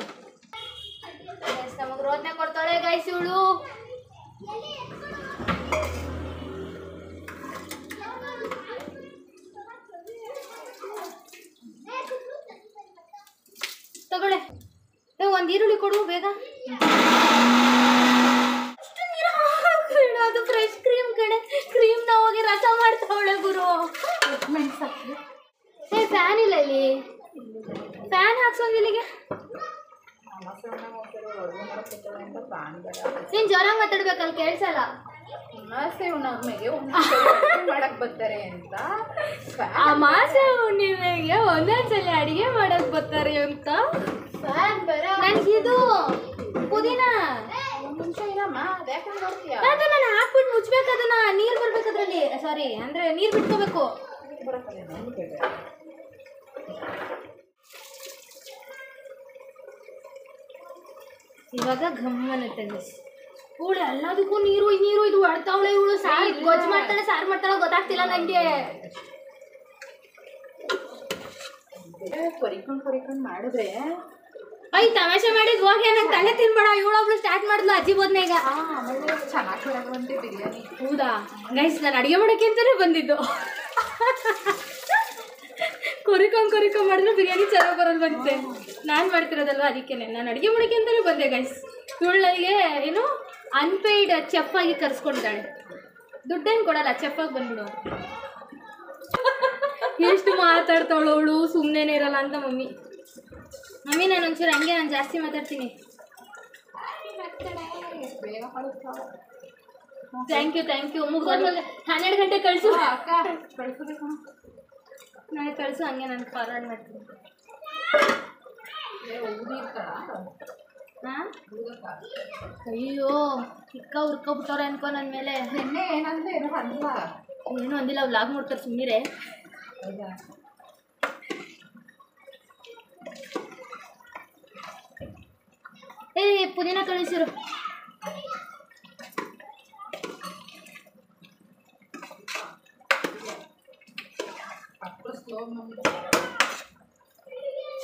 ನಮಗೆ ರೋದನೆ ಕೊಡ್ತಾಳೆ ಗೈಸ್ ಇವಳು. ತಗೊಳ್ಳೆ, ಒಂದು ಈರುಳ್ಳಿ ಕೊಡು ಬೇಗ. ಅದು ಫ್ರೆಶ್ ಕ್ರೀಮ್ ಕಡೆ, ಕ್ರೀಮ್ನ ಹೋಗಿ ರಸ ಮಾಡ್ತಾವಳೆ ಗುರು. ಫ್ಯಾನ್ ಇಲ್ಲ ಇಲ್ಲಿ, ಫ್ಯಾನ್ ಹಾಕ್ಸೋದು ಇಲ್ಲಿಗೆ. ನೀನ್ ಜೋರಾಗಿ ಮಾತಾಡ್ಬೇಕಲ್ಲಿ, ಕೇಳಿಸಲ್ಲ. ಮಾಡಕ್ ಬರ್ತಾರೆ ಅಂತ, ಅಮಾಸೆ ಹುಣ್ಣಿಮೆಗೆ ಒಂದೊಂದ್ಸಲ ಅಡಿಗೆ ಮಾಡಕ್ ಬರ್ತಾರೆ ಅಂತ. ನನ್ಗಿದು ಪುದೀನ ಅದು ನಾನು ಹಾಕ್ಬಿಟ್ಟು ಮುಚ್ಬೇಕು. ಅದನ್ನ ನೀರ್ ಬರ್ಬೇಕದ್ರಲ್ಲಿ, ಸಾರಿ ಅಂದ್ರೆ ನೀರ್ ಬಿಟ್ಕೋಬೇಕು. ಇವಾಗ ಗಮ್ಮನತ್ತೆ ಇವಳು ಎಲ್ಲದಕ್ಕೂ ನೀರು ಇದು ಹೊಡ್ತಾವಳೆ ಇವಳು. ಸಾರು ಗೊಜ್ಜು ಮಾಡ್ತಾಳೆ, ಸಾರು ಮಾಡ್ತಾಳೆ ಗೊತ್ತಾಗ್ತಿಲ್ಲ ನಂಗೆ. ಕೊರಿಕೊಂಡು ಮಾಡಿದ್ರೆ ತಮಾಷೆ ಮಾಡಿದ್ ಹೋಗಿ ನಂಗೆ ತಲೆ ತಿನ್ಬೇಡ. ಇವಳೊಬ್ಳು ಸ್ಟಾರ್ಟ್ ಮಾಡಿದ್ಲು ಅಜ್ಜಿ ಬೋದ್ನೆ. ಈಗ ಚೆನ್ನಾಗಿ ಬರಕಂತೆ ಬಿರಿಯಾನಿ. ಹೌದಾ ಗೈಸ್, ನಾನು ಅಡುಗೆ ಮಾಡೋಕೆ ಅಂತಾನೆ ಬಂದಿದ್ದು. ಕೊರಿಕೊಂಡ್ ಮಾಡಿದ್ರೆ ಬಿರಿಯಾನಿ ಚೆನ್ನಾಗಿ ಬರೋದು ಬಂತೆ. ನಾನು ಮಾಡ್ತಿರೋದಲ್ವ ಅದಕ್ಕೇನೆ, ನಾನು ಅಡುಗೆ ಮಾಡೋಕ್ಕೆ ಅಂತಲೇ ಬಂದೆ ಗೈಸ್. ಇವಳು ನನಗೆ ಏನು ಅನ್ಪೇಯ್ಡ್ ಚೆಫ್ ಆಗಿ ಕರ್ಸ್ಕೊಂಡಿದ್ದಾಳೆ. ದುಡ್ಡೇನು ಕೊಡಲ್ಲ, ಚೆಫ್ ಆಗಿ ಬಂದ್ಬಿಡು. ಎಷ್ಟು ಮಾತಾಡ್ತಾಳು ಅವಳು, ಸುಮ್ಮನೆ ಇರಲ್ಲ ಅಂತ ಮಮ್ಮಿ. ನಾನು ಒಂಚೂರು ಹಂಗೆ, ನಾನು ಜಾಸ್ತಿ ಮಾತಾಡ್ತೀನಿ. ಥ್ಯಾಂಕ್ ಯು ಮುಗಿದೋದ್ಮೇಲೆ 12 ಗಂಟೆ ಕಳಿಸು ಅಕ್ಕ. ನಾಳೆ ಕಳಿಸು, ಹಂಗೆ ನಾನು ಫಾರ್ವರ್ಡ್ ಮಾಡ್ತೀನಿ. ಹಾಂ ಅಯ್ಯೋ ಚಿಕ್ಕ ಹುರ್ಕೊಬಿಟ್ಟವ್ರೆ ಅನ್ಕೊ ನನ್ನ ಮೇಲೆ. ನಿನ್ನೆ ಏನಂದ್ರೆ ಏನೋ ಅಂದ್ವಾ? ಏನೂ ಅಂದಿಲ್ಲ, ವ್ಲಾಗ್ ನೋಡ್ತಾರೆ ಸುಮ್ಮನೆ. ಹೌದಾ? ಪುದೀನ ಕಳಿಸಿರು.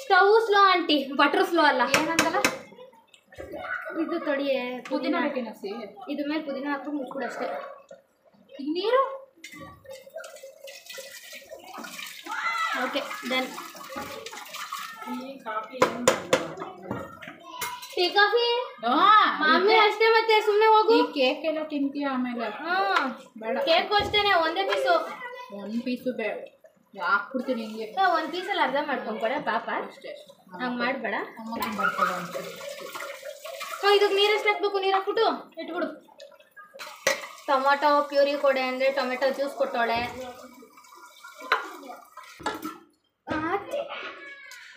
Stove slow aunty, butter slow ಅಲ್ಲ. ಏನಂತಲ್ಲ ಇದು ತೊಡಿಯೇ ಪುದೀನ ಬೇಕಿನ ಇದ್ರ ಮೇಲೆ ಪುದೀನ ಹಾಕ್ಬಿಟ್ಟು ಮುಚ್ಬಿಡು ಅಷ್ಟೇ. ಈಗ ನೀರು ಓಕೆ ಡನ್. ಟೀ ಕಾಫಿ ಮಾಮೂಲಿ ಅಷ್ಟೇ, ಮತ್ತೆ ಸುಮ್ಮನೆ ಹೋಗು. ಈ ಕೇಕ್ ಎಲ್ಲ ತಿಂತೀಯ ಆಮೇಲೆ? ಹಾಂ ಬೇಡ, ಕೇಕ್ ಅಷ್ಟೇನೆ, ಒಂದೇ ಪೀಸು. ಒಂದು ಪೀಸು ಬೇಡ, ಹಾಕ್ಬಿಡ್ತೀನಿ ಹಿಂಗೆ. ಒಂದು ಪೀಸಲ್ಲಿ ಅರ್ಧ ಮಾಡ್ಕೊಂಡ್ಕೊಡೆ ಪಾಪ, ಅಷ್ಟೇ. ಹಂಗೆ ಮಾಡಬೇಡ. ಅಮ್ಮಗೆ ಬರ್ತದೆ ಅಂತ. ಇದಕ್ಕೆ ನೀರು ಎಷ್ಟು ಹಾಕ್ಬೇಕು, ನೀರು ಹಾಕ್ಬಿಟ್ಟು ಇಟ್ಬಿಡು. ಟೊಮೊಟೊ ಪ್ಯೂರಿ ಕೊಡೆ ಅಂದರೆ ಟೊಮೆಟೊ ಜ್ಯೂಸ್ ಕೊಟ್ಟೋಳೆ.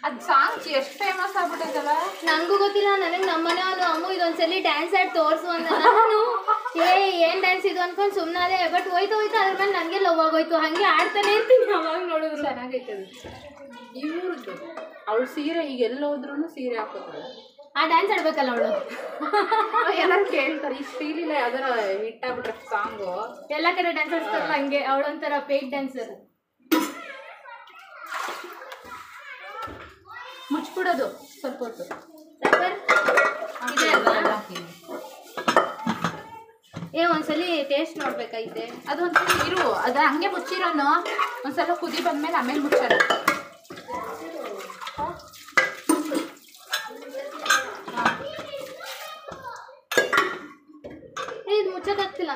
ಅದು ಸಾಂಗ್ ಎಷ್ಟು ಫೇಮಸ್ ಆಗ್ಬಿಟ್ಟೈತಲ್ಲ. ನನಗೂ ಗೊತ್ತಿಲ್ಲ, ನನಗೆ ನಮ್ಮನೆ ಅವನು ಅಮ್ಮ ಇದೊಂದ್ಸಲಿ ಡ್ಯಾನ್ಸ್ ಆಡಿ ತೋರಿಸು ಅಂತ. ನಾನು ಏನು ಡ್ಯಾನ್ಸ್ ಇದು ಅನ್ಕೊಂಡು ಸುಮ್ಮನಾದೆ. ಬಟ್ ಹೋಯ್ತು ಅದ್ರ ಮೇಲೆ ನನಗೆ ಲವ್ ಆಗೋಯ್ತು. ಹಾಗೆ ಆಡ್ತಾನೆ ಇರ್ತೀನಿ ಅವಾಗ ನೋಡಿದ್ರು. ಚೆನ್ನಾಗೈತದು ಇವ್ರದ್ದು. ಅವಳು ಸೀರೆ ಈಗ ಎಲ್ಲೋದ್ರೂ ಸೀರೆ ಹಾಕೋತಾರೆ. ಆ ಡ್ಯಾನ್ಸ್ ಆಡ್ಬೇಕಲ್ಲ ಅವಳು. ಎಲ್ಲರೂ ಕೇಳ್ತಾರೆ, ಈ ಸ್ಟೀಲಿಲ್ಲ ಯಾವ್ದಾರ ಹಿಟ್ಟಾಗ್ಬಿಟ್ರೆ ಸಾಂಗು. ಎಲ್ಲ ಕಡೆ ಡ್ಯಾನ್ಸ್ ಆಡ್ತಾರಲ್ಲ ಹಂಗೆ, ಅವಳೊಂಥರ ಪೇಯ್ಡ್ ಡ್ಯಾನ್ಸರ್. ಮುಚ್ಬಿಡೋದು ಸ್ವಲ್ಪ ಹೊತ್ತು. ಇದೆ ಅಲ್ವಾ? ಒಂದ್ಸಲಿ ಟೇಸ್ಟ್ ನೋಡ್ಬೇಕಾಯ್ತೆ. ಅದು ಒಂದ್ಸಲಿ ಇರು, ಅದು ಹಂಗೆ ಮುಚ್ಚಿರೋನು. ಒಂದ್ಸಲ ಕುದಿ ಬಂದ್ಮೇಲೆ ಆಮೇಲೆ ಮುಚ್ಚೋಣ. ಇದು ಮುಚ್ಚೋದಾಗ್ತಿಲ್ಲ.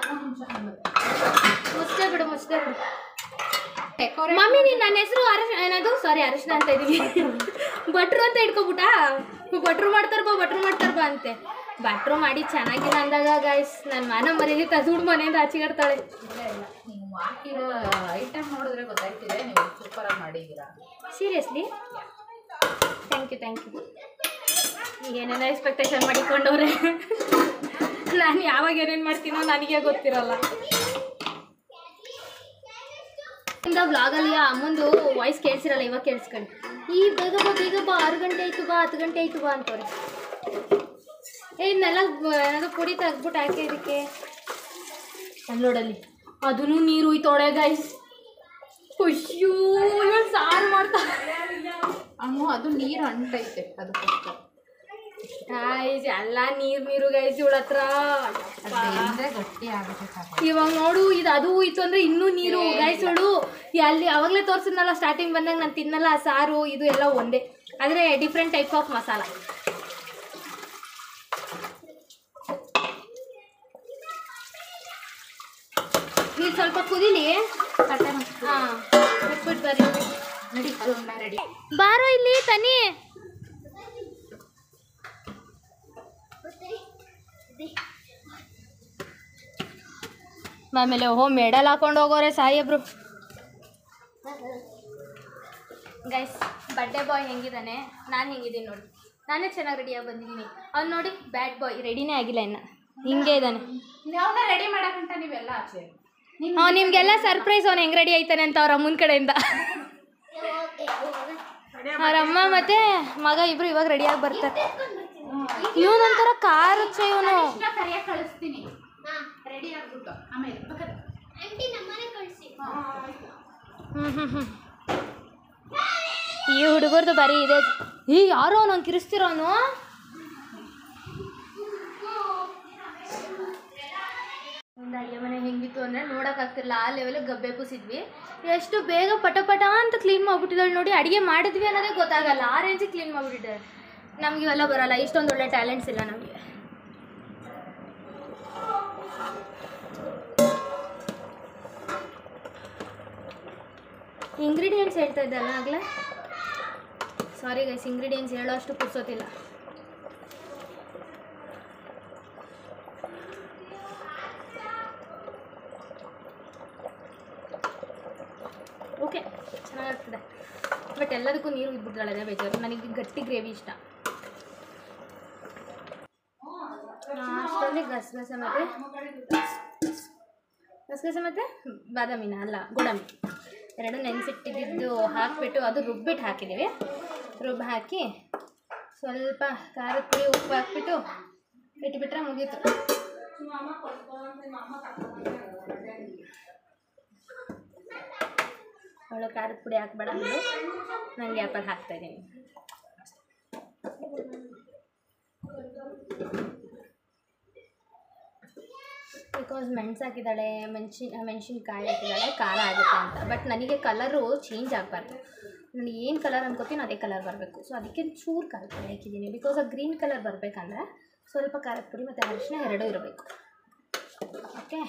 ಮುಚ್ಚೇ ಬಿಡು. ಮಮ್ಮಿ ನೀನು ನನ್ನ ಹೆಸರು ಏನದು ಅರಿಶಿನ ಅಂತ ಇದ್ದೀವಿ. ಭಟ್ರು ಅಂತ ಇಟ್ಕೊಬಿಟ್ಟಾ? ಭಟ್ರು ಮಾಡ್ತಾರ ಬಾ ಅಂತೆ. ಭಟ್ರು ಮಾಡಿ ಚೆನ್ನಾಗಿಲ್ಲ ಅಂದಾಗ ಗೈಸ್ ನನ್ನ ಮಾನ ಮರ್ಯಾದೆ ತಸುಡು ಮನೆಯಿಂದ ಆಚೆಗಾಡ್ತಾಳೆ. ನೀವು ಹಾಕಿರೋ ಐಟಮ್ ನೋಡಿದ್ರೆ ಗೊತ್ತಾಯ್ತಿದೆ ನೀವು ಸೂಪರಾಗಿ ಮಾಡಿದ್ದೀರಾ. Seriously thank you. ಏನೇನೋ ಎಕ್ಸ್ಪೆಕ್ಟೇಷನ್ ಮಾಡಿಕೊಂಡವ್ರೆ. ನಾನು ಯಾವಾಗ ಏನೇನು ಮಾಡ್ತೀನೋ ನನಗೆ ಗೊತ್ತಿರಲ್ಲ. ಇಂದ ವ್ಲಾಗಲ್ಲಿ ಅಮ್ಮಂದು ವಾಯ್ಸ್ ಕೇಳಿಸಿರಲ್ಲ, ಇವಾಗ ಕೇಳಿಸ್ಕೊಂಡು ಬೇಗ ಬಾ 6 ಗಂಟೆ ಆಯಿತು ಬಾ 10 ಗಂಟೆ ಆಯಿತು ಬಾ ಅಂತವ್ರೆ. ಇದನ್ನೆಲ್ಲ ಏನಾದ್ರು ಪುಡಿ ತೆಗ್ದ್ಬಿಟ್ಟು ಹಾಕಿ ಇದಕ್ಕೆ ಅಲ್ಲೋಡಲ್ಲಿ ಅದೂ ನೀರು ಹೋಯ್ತೋಳೆ ಗೈಸ್. ಖುಷಿಯೂ ಸಾರು ಮಾಡ್ತಾ ಅದು ನೀರು ಅಂಟೈತೆ ಅದಕ್ಕೋಸ್ಕರ. ಎಲ್ಲ ನೀರು ಗೈಸ್ ಇವಳ ಹತ್ರ. ಗಟ್ಟಿ ಆಗುತ್ತೆ. ಇವಾಗ ನೋಡು, ಇದು ಅದು ಇತ್ತು ಅಂದ್ರೆ ಇನ್ನೂ ನೀರು ಗೈಸ್. ನೋಡು ಅಲ್ಲಿ ಅವಾಗಲೇ ತೋರಿಸಿದ್ನಲ್ಲ ಸ್ಟಾರ್ಟಿಂಗ್ ಬಂದಾಗ, ನಾನು ತಿನ್ನಲ್ಲ ಸಾರು ಇದು ಎಲ್ಲ ಒಂದೇ, ಆದರೆ ಡಿಫ್ರೆಂಟ್ ಟೈಪ್ ಆಫ್ ಮಸಾಲ. ನೀವು ಸ್ವಲ್ಪ ಕುದೀಲಿ. ಹಾಂ ಬಿಟ್ಬಿಟ್ಟು ಬರ್ರಿ. ರೆಡಿ ಬಾರೋ ಇಲ್ಲಿ ತನ್ನಿ. ಆಮೇಲೆ ಮೆಡಲ್ ಹಾಕೊಂಡು ಹೋಗೋರೆ ಸಾಹೇಬ್ರು. ಗೈಸ್ ಬರ್ಡೇ ಬಾಯ್ ಹೆಂಗಿದ್ದಾನೆ, ನಾನು ಹೆಂಗಿದ್ದೀನಿ ನೋಡಿ. ನಾನೇ ಚೆನ್ನಾಗಿ ರೆಡಿಯಾಗಿ ಬಂದಿದ್ದೀನಿ. ಅವ್ನು ನೋಡಿ ಬ್ಯಾಡ್ ಬಾಯ್ ರೆಡಿನೇ ಆಗಿಲ್ಲ ಇನ್ನು, ಹಿಂಗೆ ಇದ್ದಾನೆ. ರೆಡಿ ಮಾಡಕ್ಕಂತ ನೀವೆಲ್ಲ ಆಚೆ ನಿಮಗೆಲ್ಲ ಸರ್ಪ್ರೈಸ್. ಅವ್ನು ಹೆಂಗೆ ರೆಡಿ ಆಯ್ತಾನೆ ಅಂತ ಅವ್ರ ಅಮ್ಮನ ಕಡೆಯಿಂದ. ಅವ್ರ ಅಮ್ಮ ಮತ್ತು ಮಗ ಇಬ್ಬರು ಇವಾಗ ರೆಡಿಯಾಗಿ ಬರ್ತಾರೆ. ಇವನೊಂಥರ ಕಾರ್ ಹಚ್ಚ ಇವನು. ಕಳಿಸ್ತೀನಿ ರೆಡಿ ಆಗ್ಬಿಟ್ಟು ಆಮೇಲೆ ಈ ಹುಡುಗರ್ದು ಬರೀ ಇದೆ. ಯಾರೋ ಅವ್ನು ಕಿರಿಸ್ತಿರೋನು. ಒಂದು ಅಡುಗೆ ಮನೆ ಹೆಂಗಿತ್ತು ಅಂದರೆ ನೋಡೋಕ್ಕಾಗ್ತಿರಲಿಲ್ಲ, ಆ ಲೆವೆಲಿಗೆ ಗಬ್ಬೆ ಕೂಸಿದ್ವಿ. ಎಷ್ಟು ಬೇಗ ಪಟ ಅಂತ ಕ್ಲೀನ್ ಮಾಡಿಬಿಟ್ಟಿದ್ದಾಳೆ ನೋಡಿ. ಅಡುಗೆ ಮಾಡಿದ್ವಿ ಅನ್ನೋದೇ ಗೊತ್ತಾಗಲ್ಲ, ಆ ರೇಂಜಿಗೆ ಕ್ಲೀನ್ ಮಾಡಿಬಿಟ್ಟಿದ್ದಾರೆ. ನಮ್ಗೆ ಇವೆಲ್ಲ ಬರೋಲ್ಲ, ಇಷ್ಟೊಂದು ಒಳ್ಳೆ ಟ್ಯಾಲೆಂಟ್ಸ್ ಇಲ್ಲ ನಮಗೆ. ಇಂಗ್ರೀಡಿಯೆಂಟ್ಸ್ ಹೇಳ್ತಾ ಇದ್ದಲ್ಲ ಆಗಲೇ, ಸಾರಿ ಗೈಸ್, ಇಂಗ್ರೀಡಿಯೆಂಟ್ಸ್ ಹೇಳೋ ಅಷ್ಟು ಪುರ್ಸೋತಿಲ್ಲ. ಓಕೆ, ಚೆನ್ನಾಗಾಗ್ತದೆ. ಬಟ್ ಎಲ್ಲದಕ್ಕೂ ನೀರು ಇದ್ಬಿಟ್ಟಾಳೆ, ಅದೇ ಬೇಜಾರು. ನನಗೆ ಗಟ್ಟಿ ಗ್ರೇವಿ ಇಷ್ಟ. ಅಷ್ಟರಲ್ಲಿ ಗಸಗಸೆ ಮತ್ತು ಬಾದಾಮಿನ ಅಲ್ಲ ಗೋಡಂಬಿ ಎರಡು ನೆನೆಸಿಟ್ಟಿದ್ದು ಹಾಕಿಬಿಟ್ಟು ಅದು ರುಬ್ಬಿಟ್ಟು ಹಾಕಿದ್ದೀವಿ. ಹಾಕಿ ಸ್ವಲ್ಪ ಖಾರದ ಪುಡಿ ಉಪ್ಪು ಹಾಕ್ಬಿಟ್ಟು ಇಟ್ಬಿಟ್ರೆ ಮುಗೀತು. ಅವಳು ಖಾರದ ಪುಡಿ ಹಾಕ್ಬೇಡ ಅಂದರು, ನಾನು ಗ್ಯಾಪಲ್ಲಿ ಹಾಕ್ತಾಯಿದ್ದೀನಿ. ಬಿಕಾಸ್ ಮೆಣಸು ಹಾಕಿದ್ದಾಳೆ, ಮೆಣಸಿನ್ಕಾಯಿ ಹಾಕಿದ್ದಾಳೆ, ಖಾರ ಆಗುತ್ತೆ ಅಂತ. ಬಟ್ ನನಗೆ ಕಲರು ಚೇಂಜ್ ಆಗಬಾರ್ದು, ನನಗೆ ಏನು ಕಲರ್ ಅನ್ಕೋತೀನಿ ಅದೇ ಕಲರ್ ಬರಬೇಕು. ಸೊ ಅದಕ್ಕೆ ಚೂರು ಖಾರದ ಪುಡಿ ಹಾಕಿದ್ದೀನಿ. ಬಿಕಾಸ್ ಆ ಗ್ರೀನ್ ಕಲರ್ ಬರಬೇಕಂದ್ರೆ ಸ್ವಲ್ಪ ಖಾರದ ಪುಡಿ ಮತ್ತು ಅರಿಶಿನ ಎರಡೂ ಇರಬೇಕು. ಓಕೆ,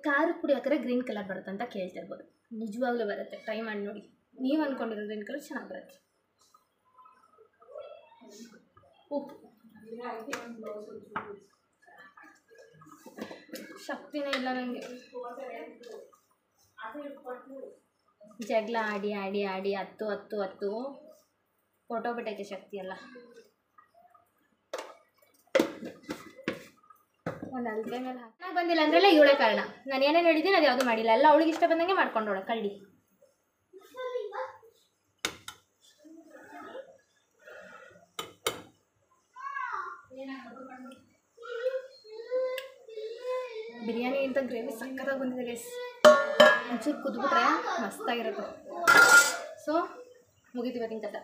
ಖಾರದ ಪುಡಿ ಹಾಕಿದ್ರೆ ಗ್ರೀನ್ ಕಲರ್ ಬರುತ್ತೆ ಅಂತ ಕೇಳ್ತಿರ್ಬೋದು. ನಿಜವಾಗ್ಲೂ ಬರುತ್ತೆ, ಟ್ರೈ ಮಾಡಿ ನೋಡಿ. ನೀವು ಅಂದ್ಕೊಂಡಿರೋ ಗ್ರೀನ್ ಕಲರ್ ಚೆನ್ನಾಗಿ ಬರುತ್ತೆ. ಉಪ್ಪು ಶಕ್ತಿನೇ ಇಲ್ಲ ನನಗೆ. ಜಗಳ ಆಡಿ ಆಡಿ ಆಡಿ 10 ಫೋಟೋ ಬಿಟ್ಟೈತೆ ಶಕ್ತಿ ಎಲ್ಲ. ಒಂದು ಅಲ್ಪೆ ಮೇಲೆ ಹಾಕಿ ಬಂದಿಲ್ಲ ಅಂದ್ರಲ್ಲ ಇವಳೇ ಕಾರಣ. ನಾನು ಏನೇನು ಹೇಳಿದ್ದೀನಿ ಅದು ಯಾವುದು ಮಾಡಿಲ್ಲ, ಎಲ್ಲ ಅವಳಿಗೆ ಇಷ್ಟ ಬಂದಂಗೆ ಮಾಡ್ಕೊಂಡೋಳೆ ಕಳ್ಳಿ. ಬಿರಿಯಾನಿಗಿಂತ ಗ್ರೇವಿ ಸಕ್ಕತ್ತಾಗಿ ಬಂದಿದೆ ಗೈಸ್. ಒಂಚೂರು ಕುದ್ಬಿಟ್ರೆ ಮಸ್ತಾಗಿರುತ್ತೆ. ಸೊ ಮುಗಿತು ಇವತ್ತಿನ ಕಥೆ.